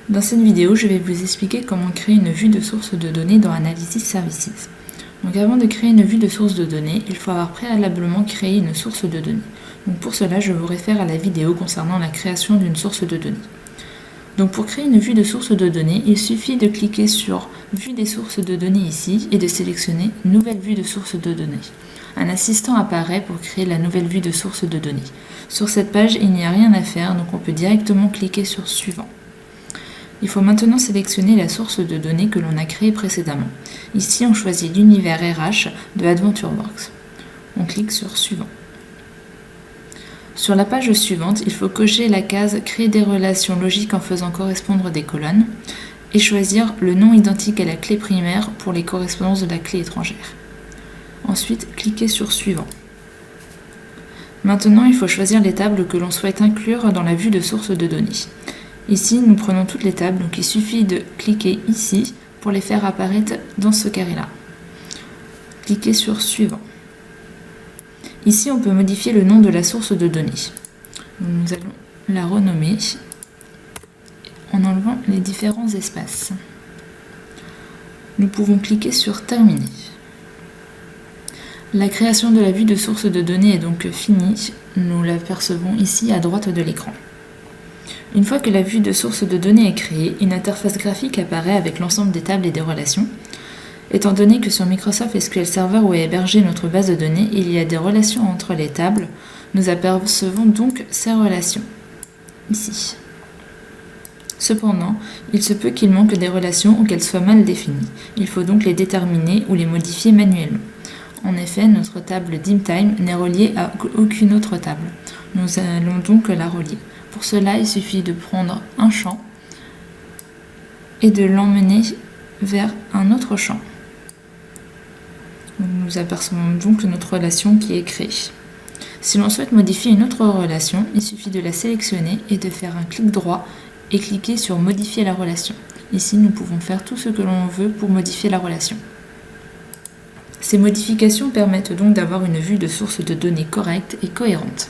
Dans cette vidéo, je vais vous expliquer comment créer une vue de source de données dans Analysis Services. Donc avant de créer une vue de source de données, il faut avoir préalablement créé une source de données. Donc pour cela, je vous réfère à la vidéo concernant la création d'une source de données. Donc pour créer une vue de source de données, il suffit de cliquer sur Vue des sources de données ici et de sélectionner Nouvelle vue de source de données. Un assistant apparaît pour créer la nouvelle vue de source de données. Sur cette page, il n'y a rien à faire, donc on peut directement cliquer sur Suivant. Il faut maintenant sélectionner la source de données que l'on a créée précédemment. Ici, on choisit l'univers RH de AdventureWorks. On clique sur Suivant. Sur la page suivante, il faut cocher la case « Créer des relations logiques en faisant correspondre des colonnes » et choisir le nom identique à la clé primaire pour les correspondances de la clé étrangère. Ensuite, cliquez sur Suivant. Maintenant, il faut choisir les tables que l'on souhaite inclure dans la vue de source de données. Ici, nous prenons toutes les tables, donc il suffit de cliquer ici pour les faire apparaître dans ce carré-là. Cliquez sur Suivant. Ici, on peut modifier le nom de la source de données. Nous allons la renommer en enlevant les différents espaces. Nous pouvons cliquer sur Terminer. La création de la vue de source de données est donc finie. Nous l'apercevons ici à droite de l'écran. Une fois que la vue de source de données est créée, une interface graphique apparaît avec l'ensemble des tables et des relations. Étant donné que sur Microsoft SQL Server où est hébergée notre base de données, il y a des relations entre les tables, nous apercevons donc ces relations, ici. Cependant, il se peut qu'il manque des relations ou qu'elles soient mal définies. Il faut donc les déterminer ou les modifier manuellement. En effet, notre table DimTime n'est reliée à aucune autre table. Nous allons donc la relier. Pour cela, il suffit de prendre un champ et de l'emmener vers un autre champ. Nous apercevons donc notre relation qui est créée. Si l'on souhaite modifier une autre relation, il suffit de la sélectionner et de faire un clic droit et cliquer sur Modifier la relation. Ici, nous pouvons faire tout ce que l'on veut pour modifier la relation. Ces modifications permettent donc d'avoir une vue de source de données correcte et cohérente.